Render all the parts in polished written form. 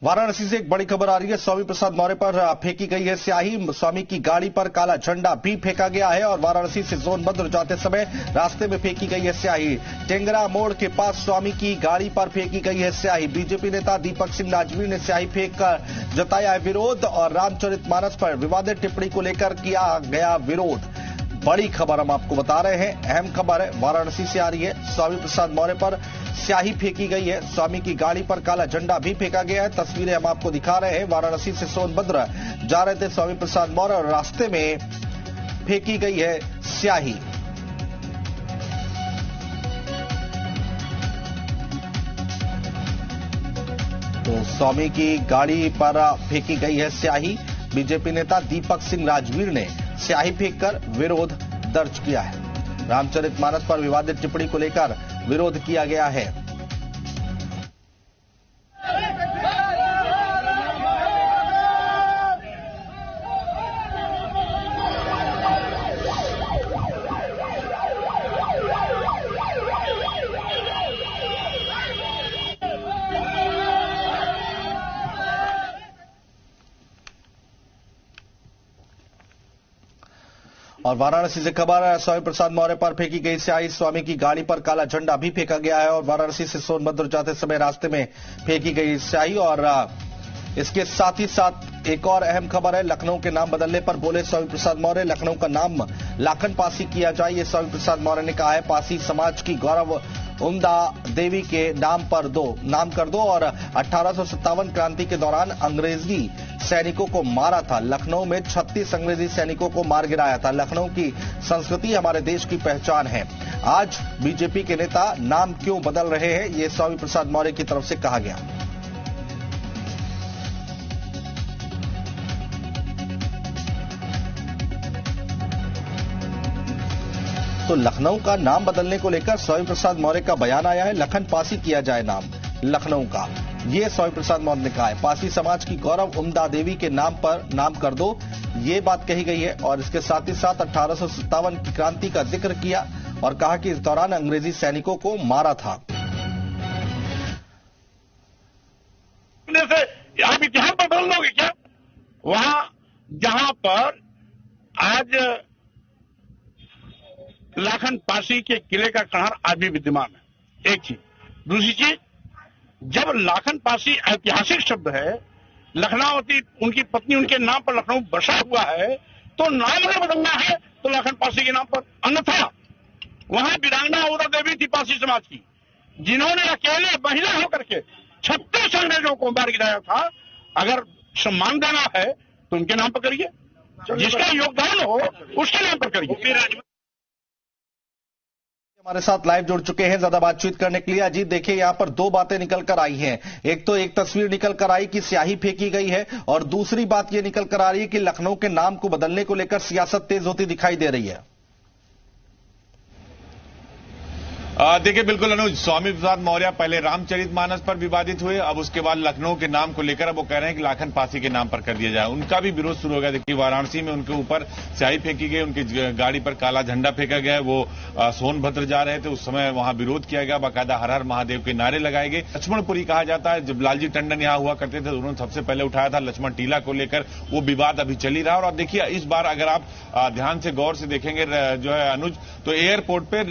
वाराणसी से एक बड़ी खबर आ रही है। स्वामी प्रसाद मौर्य पर फेंकी गई है स्याही। स्वामी की गाड़ी पर काला झंडा भी फेंका गया है और वाराणसी से सोनभद्र जाते समय रास्ते में फेंकी गई है स्याही। टेंगरा मोड़ के पास स्वामी की गाड़ी पर फेंकी गई है स्याही। बीजेपी नेता दीपक सिंह राजवीर ने स्याही फेंक कर जताया है विरोध और रामचरितमानस पर विवादित टिप्पणी को लेकर किया गया विरोध। बड़ी खबर हम आपको बता रहे हैं, अहम खबर है, वाराणसी से आ रही है। स्वामी प्रसाद मौर्य पर स्याही फेंकी गई है। स्वामी की गाड़ी पर काला झंडा भी फेंका गया है। तस्वीरें हम आपको दिखा रहे हैं। वाराणसी से सोनभद्र जा रहे थे स्वामी प्रसाद मौर्य और रास्ते में फेंकी गई है स्याही। तो स्वामी की गाड़ी पर फेंकी गई है स्याही। बीजेपी नेता दीपक सिंह राजवीर ने स्याही फेंककर विरोध दर्ज किया है। रामचरितमानस पर विवादित टिप्पणी को लेकर विरोध किया गया है। और वाराणसी से खबर है, स्वामी प्रसाद मौर्य पर फेंकी गई स्याही। स्वामी की गाड़ी पर काला झंडा भी फेंका गया है और वाराणसी से सोनभद्र जाते समय रास्ते में फेंकी गई स्याही। और इसके साथ ही साथ एक और अहम खबर है, लखनऊ के नाम बदलने पर बोले स्वामी प्रसाद मौर्य, लखनऊ का नाम लाखन पासी किया जाए, ये स्वामी प्रसाद मौर्य ने कहा है। पासी समाज की गौरव उमदा देवी के नाम कर दो और 1857 क्रांति के दौरान अंग्रेजी सैनिकों को मारा था। लखनऊ में 36 अंग्रेजी सैनिकों को मार गिराया था। लखनऊ की संस्कृति हमारे देश की पहचान है। आज बीजेपी के नेता नाम क्यों बदल रहे हैं, ये स्वामी प्रसाद मौर्य की तरफ से कहा गया। तो लखनऊ का नाम बदलने को लेकर स्वामी प्रसाद मौर्य का बयान आया है। लखन पासी किया जाए नाम लखनऊ का, ये स्वामी प्रसाद मौर्य ने कहा है। पासी समाज की गौरव उमदा देवी के नाम पर नाम कर दो, ये बात कही गई है। और इसके साथ ही साथ 1857 की क्रांति का जिक्र किया और कहा कि इस दौरान अंग्रेजी सैनिकों को मारा था। आप इतिहास बदल दोगे क्या? वहां जहां पर आज लाखन पासी के किले का कहर आज भी विद्यमान है, एक चीज। दूसरी चीज, जब लाखन पासी ऐतिहासिक शब्द है, लखनावती उनकी पत्नी उनके नाम पर लखनऊ बसा हुआ है, तो नाम अगर बदलना है तो लाखन पासी के नाम पर। अन्यथा वहां वीरांगना उमदा देवी थी पासी समाज की, जिन्होंने अकेले महिला होकर के 36 अंग्रेजों को मार गिराया था। अगर सम्मान देना है तो उनके नाम पर करिए, जिसका योगदान हो उसके नाम पर करिए। हमारे साथ लाइव जुड़ चुके हैं ज्यादा बातचीत करने के लिए। अजीत, देखिए यहां पर दो बातें निकल कर आई हैं। एक तो एक तस्वीर निकल कर आई कि स्याही फेंकी गई है और दूसरी बात यह निकल कर आ रही है कि लखनऊ के नाम को बदलने को लेकर सियासत तेज होती दिखाई दे रही है। देखिए, बिल्कुल अनुज, स्वामी प्रसाद मौर्य पहले रामचरितमानस पर विवादित हुए, अब उसके बाद लखनऊ के नाम को लेकर अब वो कह रहे हैं कि लाखन पासी के नाम पर कर दिया जाए। उनका भी विरोध शुरू हो गया। देखिए, वाराणसी में उनके ऊपर स्याही फेंकी गई, उनकी गाड़ी पर काला झंडा फेंका गया। वो सोनभद्र जा रहे थे, उस समय वहां विरोध किया गया, बाकायदा हर हर महादेव के नारे लगाए गए। लक्ष्मणपुरी कहा जाता है, जब लालजी टंडन यहां हुआ करते थे उन्होंने सबसे पहले उठाया था लक्ष्मण टीला को लेकर। वो विवाद अभी चल ही रहा है। और देखिए, इस बार अगर आप ध्यान से गौर से देखेंगे जो है अनुज, तो एयरपोर्ट पे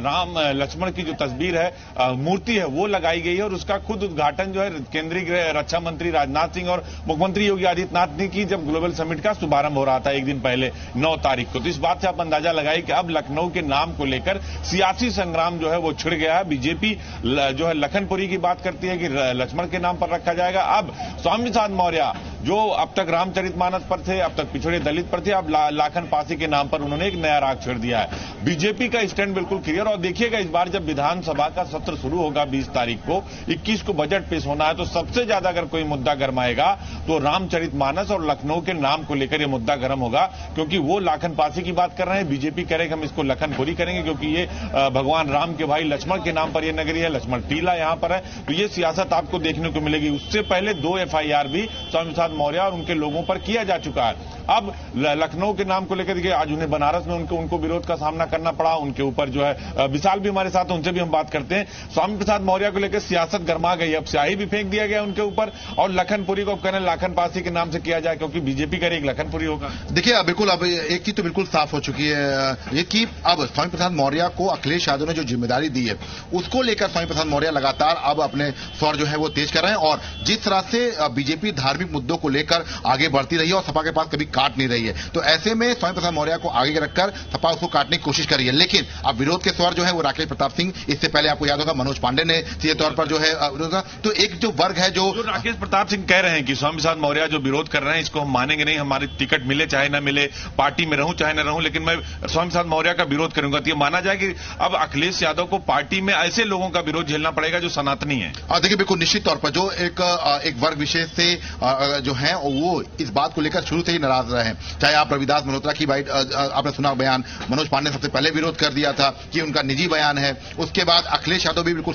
राम लक्ष्मण की जो तस्वीर है, मूर्ति है, वो लगाई गई है और उसका खुद उद्घाटन जो है केंद्रीय गृह रक्षा मंत्री राजनाथ सिंह और मुख्यमंत्री योगी आदित्यनाथ ने की, जब ग्लोबल समिट का शुभारंभ हो रहा था एक दिन पहले 9 तारीख को। तो इस बात से आप अंदाजा लगाइए कि अब लखनऊ के नाम को लेकर सियासी संग्राम जो है वो छिड़ गया है। बीजेपी जो है लखनपुरी की बात करती है कि लक्ष्मण के नाम पर रखा जाएगा। अब स्वामी प्रसाद मौर्य जो अब तक रामचरितमानस पर थे, अब तक पिछड़े दलित पर थे, अब लाखन पासी के नाम पर उन्होंने एक नया राग छेड़ दिया है। बीजेपी का स्टैंड बिल्कुल क्लियर। और देखिएगा, इस बार जब विधानसभा का सत्र शुरू होगा 20 तारीख को, 21 को बजट पेश होना है, तो सबसे ज्यादा अगर कोई मुद्दा गरमाएगा तो रामचरितमानस और लखनऊ के नाम को लेकर यह मुद्दा गर्म होगा। क्योंकि वो लाखन पासी की बात कर रहे हैं, बीजेपी कह रहे हैं कि हम इसको लखनपुरी करेंगे क्योंकि ये भगवान राम के भाई लक्ष्मण के नाम पर यह नगरी है, लक्ष्मण टीला यहां पर है। तो ये सियासत आपको देखने को मिलेगी। उससे पहले 2 FIR भी स्वामी प्रसाद मौर्य और उनके लोगों पर किया जा चुका है। अब लखनऊ के नाम को लेकर देखिए आज उन्हें बनारस में उनको विरोध का सामना करना पड़ा। उनके ऊपर जो है विशाल भी हमारे साथ, उनसे भी हम बात करते हैं। स्वामी प्रसाद मौर्य को लेकर सियासत गर्मा गई, अब स्याही भी फेंक दिया गया उनके ऊपर और लखनपुरी को अब कहना लाखन पासी के नाम से किया जाए क्योंकि बीजेपी का एक लखनपुरी होगा। देखिए बिल्कुल अब एक चीज तो बिल्कुल साफ हो चुकी है ये कि अब स्वामी प्रसाद मौर्य को अखिलेश यादव ने जो जिम्मेदारी दी है उसको लेकर स्वामी प्रसाद मौर्य लगातार अब अपने स्वर जो है वो तेज कर रहे हैं और जिस तरह से बीजेपी धार्मिक मुद्दों को लेकर आगे बढ़ती रही है और सपा के पास कभी काट नहीं रही है, तो ऐसे में स्वामी प्रसाद मौर्य को आगे रखकर सपा उसको काटने की कोशिश कर रही है। लेकिन अब विरोध के स्वर जो है वो राकेश प्रताप सिंह, इससे पहले आपको याद होगा मनोज पांडे ने सीधे तौर पर जो है विरोध, तो एक जो वर्ग है जो राकेश प्रताप सिंह कह रहे हैं कि स्वामी प्रसाद मौर्य जो विरोध कर रहे हैं इसको हम मानेंगे नहीं, हमारी टिकट मिले चाहे ना मिले, पार्टी में रहूं चाहे ना रहूं, लेकिन मैं स्वामी प्रसाद मौर्य का विरोध करूंगा। तो ये माना जाए कि अब अखिलेश यादव को पार्टी में ऐसे लोगों का विरोध झेलना पड़ेगा जो सनातनी है। देखिए बिल्कुल निश्चित तौर पर जो एक वर्ग विशेष से जो है वो इस बात को लेकर शुरू से ही नाराज रहे हैं। चाहे आप रविदास मल्होत्रा की बात आपने सुना बयान, मनोज पांडे सबसे पहले विरोध कर दिया था कि उनका निजी बयान है, उसके बाद अखिलेश यादव भी बिल्कुल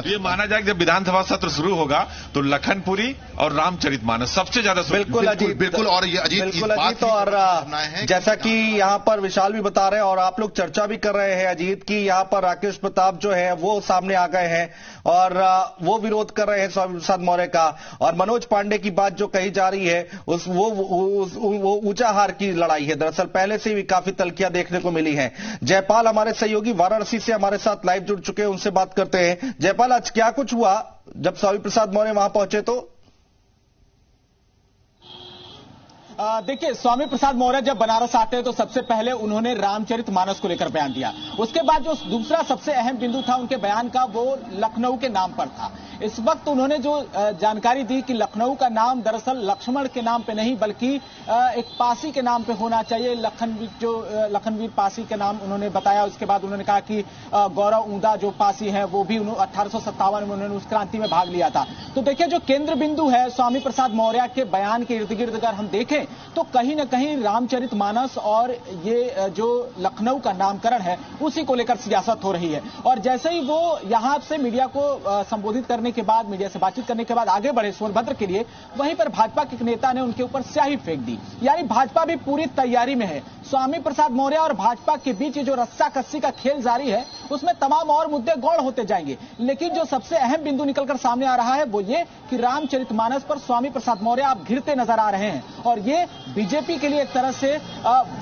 ये माना जाए कि जब विधानसभा सत्र शुरू होगा तो लखनपुरी और रामचरितमानस सबसे ज्यादा बिल्कुल और ये अजीत तो और जैसा कि यहाँ पर विशाल भी बता रहे हैं और आप लोग चर्चा भी कर रहे हैं अजीत की, यहाँ पर राकेश प्रताप जो है वो सामने आ गए हैं और वो विरोध कर रहे हैं स्वामी प्रसाद मौर्य का, और मनोज पांडे की बात जो कही जा रही है वो ऊंचाहार की लड़ाई है। दरअसल पहले से भी काफी तल्खियां देखने को मिली हैं। जयपाल हमारे सहयोगी वाराणसी से हमारे साथ लाइव जुड़ चुके हैं, उनसे बात करते हैं। जयपाल, आज क्या कुछ हुआ जब स्वामी प्रसाद मौर्य वहां पहुंचे? तो देखिए, स्वामी प्रसाद मौर्य जब बनारस आते हैं तो सबसे पहले उन्होंने रामचरितमानस को लेकर बयान दिया। उसके बाद जो दूसरा सबसे अहम बिंदु था उनके बयान का वो लखनऊ के नाम पर था। इस वक्त उन्होंने जो जानकारी दी कि लखनऊ का नाम दरअसल लक्ष्मण के नाम पे नहीं बल्कि एक पासी के नाम पे होना चाहिए, लखनवीर पासी के नाम उन्होंने बताया। उसके बाद उन्होंने कहा कि गौरव ऊंदा जो पासी है वो भी 1857 में उन्होंने उस क्रांति में भाग लिया था। तो देखिए, जो केंद्र बिंदु है स्वामी प्रसाद मौर्य के बयान के इर्द गिर्द अगर हम देखें तो कहीं ना कहीं रामचरितमानस और ये जो लखनऊ का नामकरण है उसी को लेकर सियासत हो रही है। और जैसे ही वो यहां से मीडिया को संबोधित करने के बाद, मीडिया से बातचीत करने के बाद आगे बढ़े सोनभद्र के लिए, वहीं पर भाजपा के एक नेता ने उनके ऊपर स्याही फेंक दी। यानी भाजपा भी पूरी तैयारी में है। स्वामी प्रसाद मौर्य और भाजपा के बीच जो रस्सा कस्सी का खेल जारी है उसमें तमाम और मुद्दे गौड़ होते जाएंगे, लेकिन जो सबसे अहम बिंदु निकलकर सामने आ रहा है वो ये कि रामचरितमानस पर स्वामी प्रसाद मौर्य आप घिरते नजर आ रहे हैं। और ये बीजेपी के लिए एक तरह से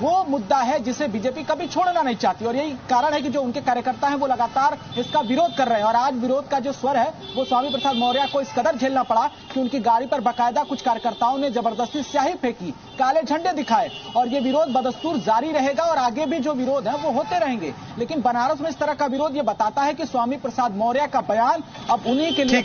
वो मुद्दा है जिसे बीजेपी कभी छोड़ना नहीं चाहती, और यही कारण है कि जो उनके कार्यकर्ता हैं वो लगातार इसका विरोध कर रहे हैं। और आज विरोध का जो स्वर है वो स्वामी प्रसाद मौर्य को इस कदर झेलना पड़ा कि उनकी गाड़ी पर बाकायदा कुछ कार्यकर्ताओं ने जबरदस्ती स्याही फेंकी, काले झंडे दिखाए, और ये विरोध बदस्तूर जारी रहेगा और आगे भी जो विरोध है वो होते रहेंगे। लेकिन बनारस में इस तरह का विरोध ये बताता है कि स्वामी प्रसाद मौर्य का बयान अब उन्हीं के लिए